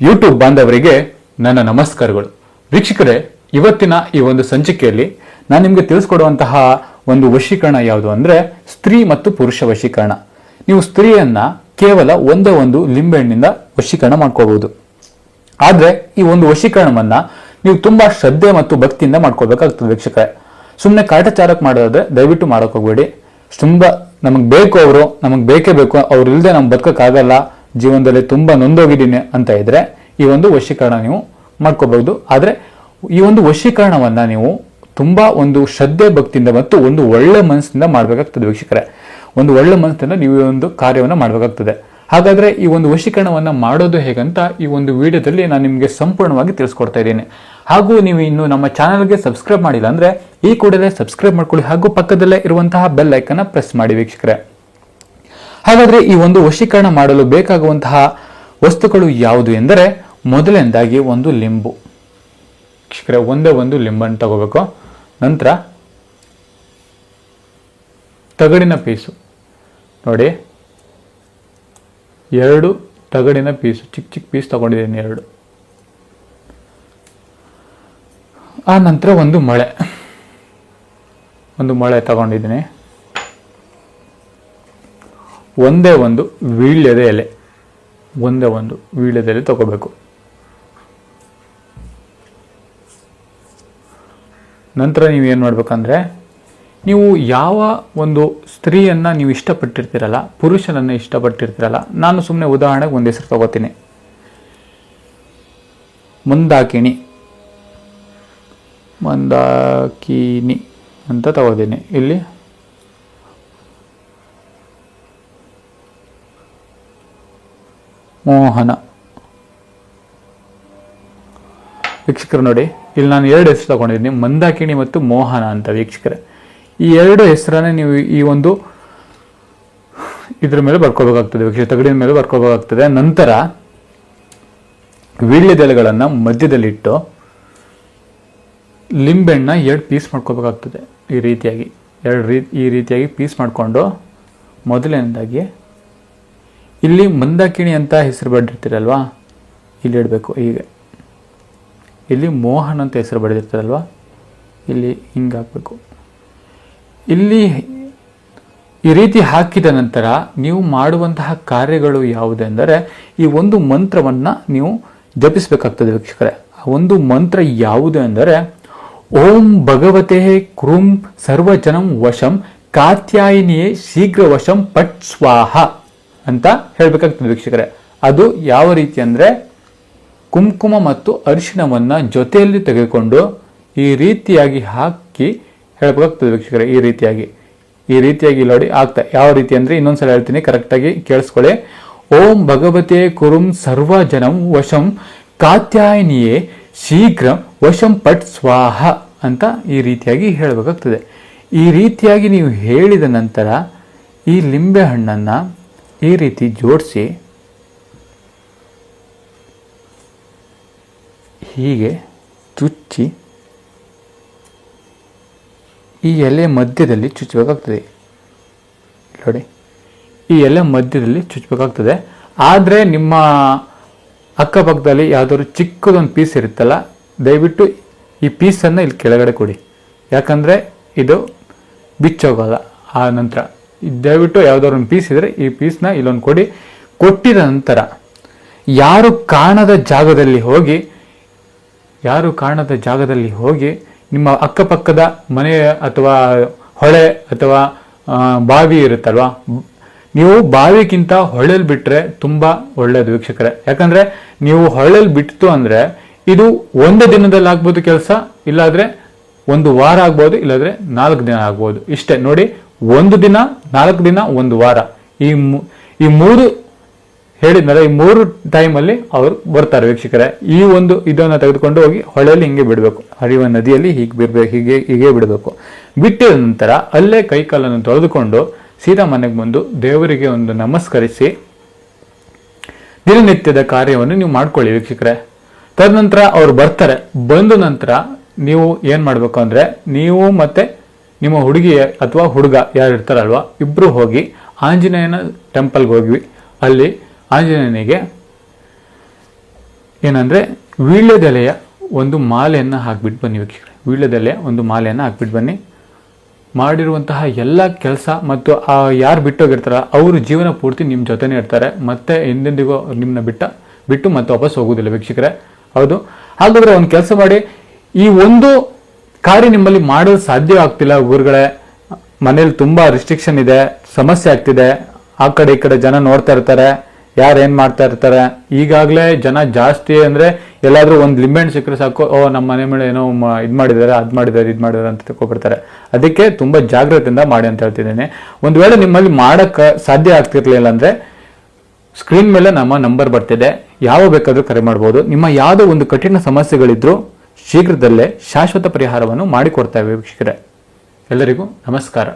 YouTube ಬಾಂಧವರಿಗೆ ನನ್ನ ನಮಸ್ಕಾರಗಳು. ವೀಕ್ಷಕರೇ, ಇವತ್ತಿನ ಈ ಒಂದು ಸಂಚಿಕೆಯಲ್ಲಿ ನಾನು ನಿಮಗೆ ತಿಳಿಸ್ಕೊಡುವಂತಹ ಒಂದು ವಶೀಕರಣ ಯಾವುದು ಅಂದರೆ ಸ್ತ್ರೀ ಮತ್ತು ಪುರುಷ ವಶೀಕರಣ. ನೀವು ಸ್ತ್ರೀಯನ್ನ ಕೇವಲ ಒಂದೇ ಒಂದು ಲಿಂಬೆಹಣ್ಣಿಂದ ವಶೀಕರಣ ಮಾಡ್ಕೋಬಹುದು. ಆದರೆ ಈ ಒಂದು ವಶೀಕರಣವನ್ನ ನೀವು ತುಂಬಾ ಶ್ರದ್ಧೆ ಮತ್ತು ಭಕ್ತಿಯಿಂದ ಮಾಡ್ಕೋಬೇಕಾಗ್ತದೆ. ವೀಕ್ಷಕರೇ, ಸುಮ್ಮನೆ ಕಾಟಾಚಾರಕ್ಕೆ ಮಾಡೋದಾದ್ರೆ ದಯವಿಟ್ಟು ಮಾಡೋಕೆ ಹೋಗ್ಬೇಡಿ. ತುಂಬಾ ನಮಗೆ ಬೇಕು, ಅವರು ನಮಗೆ ಬೇಕೇ ಬೇಕು, ಅವ್ರು ಇಲ್ಲದೆ ನಮ್ಗೆ ಬದುಕಕ್ಕಾಗಲ್ಲ, ಜೀವನದಲ್ಲಿ ತುಂಬಾ ನೊಂದೋಗಿದ್ದೀನಿ ಅಂತ ಇದ್ರೆ ಈ ಒಂದು ವಶೀಕರಣ ನೀವು ಮಾಡ್ಕೋಬಹುದು. ಆದ್ರೆ ಈ ಒಂದು ವಶೀಕರಣವನ್ನ ನೀವು ತುಂಬಾ ಒಂದು ಶ್ರದ್ಧೆ ಭಕ್ತಿಯಿಂದ ಮತ್ತು ಒಂದು ಒಳ್ಳೆ ಮನಸ್ಸಿನಿಂದ ಮಾಡ್ಬೇಕಾಗ್ತದೆ. ವೀಕ್ಷಕರೇ, ಒಂದು ಒಳ್ಳೆ ಮನಸ್ಸಿನಿಂದ ನೀವು ಈ ಒಂದು ಕಾರ್ಯವನ್ನು ಮಾಡಬೇಕಾಗ್ತದೆ. ಹಾಗಾದ್ರೆ ಈ ಒಂದು ವಶೀಕರಣವನ್ನ ಮಾಡೋದು ಹೇಗಂತ ಈ ಒಂದು ವಿಡಿಯೋದಲ್ಲಿ ನಾನು ನಿಮಗೆ ಸಂಪೂರ್ಣವಾಗಿ ತಿಳಿಸ್ಕೊಡ್ತಾ ಇದ್ದೀನಿ. ಹಾಗೂ ನೀವು ಇನ್ನು ನಮ್ಮ ಚಾನಲ್ಗೆ ಸಬ್ಸ್ಕ್ರೈಬ್ ಮಾಡಿಲ್ಲ ಅಂದ್ರೆ ಈ ಕೂಡಲೇ ಸಬ್ಸ್ಕ್ರೈಬ್ ಮಾಡ್ಕೊಳ್ಳಿ, ಹಾಗೂ ಪಕ್ಕದಲ್ಲೇ ಇರುವಂತಹ ಬೆಲ್ ಐಕನ್ ಪ್ರೆಸ್ ಮಾಡಿ. ವೀಕ್ಷಕರೇ, ಹಾಗಾದ್ರೆ ಈ ಒಂದು ವಶೀಕರಣ ಮಾಡಲು ಬೇಕಾಗುವಂತಹ ವಸ್ತುಗಳು ಯಾವುದು ಎಂದರೆ ಮೊದಲನೇದಾಗಿ ಒಂದು ಲಿಂಬು. ವೀಕ್ಷಕರೇ, ಒಂದೇ ಒಂದು ಲಿಂಬನ್ನು ತಗೋಬೇಕು. ನಂತರ ತಗಡಿನ ಪೀಸು ನೋಡಿ, 2 ತಗಡಿನ ಪೀಸು, ಚಿಕ್ಕ ಚಿಕ್ಕ ಪೀಸ್ ತಗೊಂಡಿದ್ದೀನಿ 2. ಆ ನಂತರ ಒಂದು ಮೊಳೆ ತಗೊಂಡಿದ್ದೀನಿ. ಒಂದೇ ಒಂದು ವೀಳ್ಯದ ಎಲೆ ತಗೋಬೇಕು. ನಂತರ ನೀವು ಏನು ಮಾಡ್ಬೇಕಂದ್ರೆ, ನೀವು ಯಾವ ಒಂದು ಸ್ತ್ರೀಯನ್ನ ನೀವು ಇಷ್ಟಪಟ್ಟಿರ್ತೀರಲ್ಲ, ಪುರುಷನನ್ನ ಇಷ್ಟಪಟ್ಟಿರ್ತೀರಲ್ಲ, ನಾನು ಸುಮ್ಮನೆ ಉದಾಹರಣೆಗೆ ಒಂದು ಹೆಸರು ತಗೋತೀನಿ, ಮಂದಾಕಿನಿ ಅಂತ ತಗೋತೀನಿ. ಇಲ್ಲಿ ಮೋಹನ. ವೀಕ್ಷಕರು ನೋಡಿ, ಇಲ್ಲಿ ನಾನು 2 ಹೆಸರು ತಗೊಂಡಿದ್ದೀನಿ, ಮಂದಾಕಿನಿ ಮತ್ತು ಮೋಹನ ಅಂತ. ವೀಕ್ಷಕರೇ, ಈ 2 ಹೆಸರನ್ನೇ ನೀವು ಈ ಒಂದು ಇದ್ರ ಮೇಲೆ ಬರ್ಕೋಬೇಕಾಗ್ತದೆ. ವೀಕ್ಷಕ, ತಗಡಿನ ಮೇಲೆ ಬರ್ಕೋಬೇಕಾಗ್ತದೆ. ನಂತರ ವೀಳ್ಯದೆಲೆಗಳನ್ನ ಮಧ್ಯದಲ್ಲಿಟ್ಟು ಲಿಂಬೆಹಣ್ಣ 2 ಪೀಸ್ ಮಾಡ್ಕೋಬೇಕಾಗ್ತದೆ. ಈ ರೀತಿಯಾಗಿ ಪೀಸ್ ಮಾಡಿಕೊಂಡು ಮೊದಲನೇದಾಗಿ ಇಲ್ಲಿ ಮಂದಾಕಿಣಿ ಅಂತ ಹೆಸರು ಬರೆದಿರ್ತೀರಲ್ವಾ, ಇಲ್ಲಿ ಇಡಬೇಕು. ಹೀಗೆ ಇಲ್ಲಿ ಮೋಹನ್ ಅಂತ ಹೆಸರು ಬರೆದಿರ್ತಾರಲ್ವಾ, ಇಲ್ಲಿ ಹಿಂಗೆ ಹಾಕಬೇಕು. ಇಲ್ಲಿ ಈ ರೀತಿ ಹಾಕಿದ ನಂತರ ನೀವು ಮಾಡುವಂತಹ ಕಾರ್ಯಗಳು ಯಾವುದೆಂದರೆ ಈ ಒಂದು ಮಂತ್ರವನ್ನ ನೀವು ಜಪಿಸಬೇಕಾಗ್ತದೆ. ವೀಕ್ಷಕರೇ, ಆ ಒಂದು ಮಂತ್ರ ಯಾವುದು ಎಂದರೆ ಓಂ ಭಗವತೆ ಕ್ರೂಂ ಸರ್ವಜನಂ ವಶಂ ಕಾತ್ಯಾಯಿನಿಯೇ ಶೀಘ್ರ ವಶಂ ಪಟ್ ಸ್ವಾಹ ಅಂತ ಹೇಳ್ಬೇಕಾಗ್ತದೆ. ವೀಕ್ಷಕರೇ, ಅದು ಯಾವ ರೀತಿ ಅಂದ್ರೆ ಕುಂಕುಮ ಮತ್ತು ಅರಿಶಿಣವನ್ನ ಜೊತೆಯಲ್ಲಿ ತೆಗೆದುಕೊಂಡು ಈ ರೀತಿಯಾಗಿ ಹಾಕಿ ಹೇಳ್ಬೇಕಾಗ್ತದೆ. ವೀಕ್ಷಕರೇ, ಈ ರೀತಿಯಾಗಿ ನೋಡಿ ಆಗ್ತಾ. ಯಾವ ರೀತಿ ಅಂದ್ರೆ ಇನ್ನೊಂದ್ಸಲ ಹೇಳ್ತೀನಿ, ಕರೆಕ್ಟಾಗಿ ಕೇಳಿಸ್ಕೊಳ್ಳಿ. ಓಂ ಭಗವತೆ ಕುರುಂ ಸರ್ವಜನಂ ವಶಂ ಕಾತ್ಯಾಯಿನಿಯೇ ಶೀಘ್ರ ವಶಂ ಪಟ್ ಸ್ವಾಹ ಅಂತ ಈ ರೀತಿಯಾಗಿ ಹೇಳಬೇಕಾಗ್ತದೆ. ಈ ರೀತಿಯಾಗಿ ನೀವು ಹೇಳಿದ ನಂತರ ಈ ಲಿಂಬೆ ಹಣ್ಣನ್ನ ಈ ರೀತಿ ಜೋಡಿಸಿ ಹೀಗೆ ಚುಚ್ಚಿ ಈ ಎಲೆ ಮಧ್ಯದಲ್ಲಿ ಚುಚ್ಚಬೇಕಾಗ್ತದೆ. ನೋಡಿ, ಈ ಎಲೆ ಮಧ್ಯದಲ್ಲಿ ಚುಚ್ಚಬೇಕಾಗ್ತದೆ. ಆದರೆ ನಿಮ್ಮ ಅಕ್ಕಪಕ್ಕದಲ್ಲಿ ಯಾವುದಾದ್ರು ಚಿಕ್ಕದೊಂದು ಪೀಸ್ ಇರುತ್ತಲ್ಲ, ದಯವಿಟ್ಟು ಈ ಪೀಸನ್ನು ಇಲ್ಲಿ ಕೆಳಗಡೆ ಕೊಡಿ, ಯಾಕಂದರೆ ಇದು ಬಿಚ್ಚೋಗಲ್ಲ. ಆ ನಂತರ ದಯವಿಟ್ಟು ಯಾವುದಾದ್ರು ಒಂದು ಪೀಸ್ ಇದ್ದರೆ ಈ ಪೀಸ್ನ ಇಲ್ಲೊಂದು ಕೊಡಿ. ಕೊಟ್ಟಿದ ನಂತರ ಯಾರು ಕಾಣದ ಜಾಗದಲ್ಲಿ ಹೋಗಿ ನಿಮ್ಮ ಅಕ್ಕಪಕ್ಕದ ಮನೆ ಅಥವಾ ಹೊಳೆ ಅಥವಾ ಬಾವಿ ಇರುತ್ತಲ್ವಾ, ನೀವು ಬಾವಿಗಿಂತ ಹೊಳೆಲ್ ಬಿಟ್ರೆ ತುಂಬಾ ಒಳ್ಳೇದು. ವೀಕ್ಷಕರೇ, ಯಾಕಂದ್ರೆ ನೀವು ಹೊಳೆಲ್ ಬಿಟ್ಟು ಅಂದ್ರೆ ಇದು 1 ದಿನದಲ್ಲಿ ಆಗ್ಬೋದು ಕೆಲಸ, ಇಲ್ಲಾದ್ರೆ 1 ವಾರ ಆಗ್ಬೋದು, ಇಲ್ಲಾದ್ರೆ 4 ದಿನ ಆಗ್ಬೋದು. ಇಷ್ಟೇ ನೋಡಿ, 1 ದಿನ, 4 ದಿನ, 1 ವಾರ, ಈ 3 ಹೇಳಿದ್ನಲ್ಲ, ಈ 3 ಟೈಮಲ್ಲಿ ಅವರು ಬರ್ತಾರೆ. ವೀಕ್ಷಕರೇ, ಈ ಒಂದು ಇದನ್ನ ತೆಗೆದುಕೊಂಡು ಹೋಗಿ ಹೊಳೆಯಲ್ಲಿ ಹಿಂಗೆ ಬಿಡಬೇಕು, ಹರಿಯುವ ನದಿಯಲ್ಲಿ ಹೀಗೆ ಬಿಡಬೇಕು. ಬಿಟ್ಟಿದ ನಂತರ ಅಲ್ಲೇ ಕೈಕಾಲನ್ನು ತೊಳೆದುಕೊಂಡು ಸೀದಾ ಮನೆಗೆ ಬಂದು ದೇವರಿಗೆ ಒಂದು ನಮಸ್ಕರಿಸಿ ದಿನನಿತ್ಯದ ಕಾರ್ಯವನ್ನು ನೀವು ಮಾಡ್ಕೊಳ್ಳಿ. ವೀಕ್ಷಕರೇ, ತದನಂತರ ಅವ್ರು ಬರ್ತಾರೆ. ಬಂದ ನಂತರ ನೀವು ಏನ್ ಮಾಡ್ಬೇಕು ಅಂದ್ರೆ, ನೀವು ಮತ್ತೆ ನಿಮ್ಮ ಹುಡುಗಿ ಅಥವಾ ಹುಡುಗ ಯಾರು ಇರ್ತಾರಲ್ವಾ, ಇಬ್ರು ಹೋಗಿ ಆಂಜನೇಯನ ಟೆಂಪಲ್ಗೆ ಹೋಗಿ ಅಲ್ಲಿ ಆಂಜನೇಯನಿಗೆ ಏನಂದರೆ ವೀಳ್ಯದೆಲೆಯ ಒಂದು ಮಾಲೆಯನ್ನು ಹಾಕ್ಬಿಟ್ಟು ಬನ್ನಿ ವೀಕ್ಷಕರೇ. ವೀಳ್ಯದೆಲೆಯ ಒಂದು ಮಾಲೆಯನ್ನು ಹಾಕ್ಬಿಟ್ಟು ಬನ್ನಿ. ಮಾಡಿರುವಂತಹ ಎಲ್ಲ ಕೆಲಸ ಮತ್ತು ಯಾರು ಬಿಟ್ಟೋಗಿರ್ತಾರ ಅವರು ಜೀವನ ಪೂರ್ತಿ ನಿಮ್ಮ ಜೊತೆನೇ ಇರ್ತಾರೆ, ಮತ್ತೆ ಎಂದೆಂದಿಗೂ ನಿಮ್ಮನ್ನ ಬಿಟ್ಟು ಮತ್ತೆ ವಾಪಸ್ ಹೋಗೋದಿಲ್ಲ ವೀಕ್ಷಕರೇ. ಹೌದು, ಹಾಗಾದ್ರೆ ಒಂದು ಕೆಲಸ ಮಾಡಿ, ಈ ಒಂದು ಕಾರ್ಯ ನಿಮ್ಮಲ್ಲಿ ಮಾಡಲು ಸಾಧ್ಯ ಆಗ್ತಿಲ್ಲ ಗುರುಗಳೇ, ಮನೇಲಿ ತುಂಬಾ ರಿಸ್ಟ್ರಿಕ್ಷನ್ ಇದೆ, ಸಮಸ್ಯೆ ಆಗ್ತಿದೆ, ಆ ಕಡೆ ಈ ಕಡೆ ಜನ ನೋಡ್ತಾ ಇರ್ತಾರೆ, ಯಾರು ಏನ್ ಮಾಡ್ತಾ ಇರ್ತಾರೆ, ಈಗಾಗಲೇ ಜನ ಜಾಸ್ತಿ ಅಂದ್ರೆ ಎಲ್ಲಾದ್ರೂ ಒಂದು ಲಿಮಿಟ್ ಸಿಕ್ಕರೆ ಸಾಕು, ನಮ್ಮ ಮನೆ ಮೇಲೆ ಏನೋ ಇದು ಮಾಡಿದ್ದಾರೆ ಅಂತ ತಿಳ್ಕೊಬಿಡ್ತಾರೆ. ಅದಕ್ಕೆ ತುಂಬಾ ಜಾಗ್ರತೆಯಿಂದ ಮಾಡಿ ಅಂತ ಹೇಳ್ತಿದ್ದೀನಿ. ಒಂದು ವೇಳೆ ನಿಮ್ಮಲ್ಲಿ ಮಾಡಕ್ ಸಾಧ್ಯ ಆಗ್ತಿರ್ಲಿಲ್ಲ ಅಂದ್ರೆ ಸ್ಕ್ರೀನ್ ಮೇಲೆ ನಮ್ಮ ನಂಬರ್ ಬರ್ತಿದೆ, ಯಾವ ಬೇಕಾದ್ರೂ ಕರೆ ಮಾಡಬಹುದು. ನಿಮ್ಮ ಯಾವುದೋ ಒಂದು ಕಠಿಣ ಸಮಸ್ಯೆಗಳಿದ್ರು ಶೀಘ್ರದಲ್ಲೇ ಶಾಶ್ವತ ಪರಿಹಾರವನ್ನು ಮಾಡಿಕೊಡ್ತೇವೆ ವೀಕ್ಷಕರೇ. ಎಲ್ಲರಿಗೂ ನಮಸ್ಕಾರ.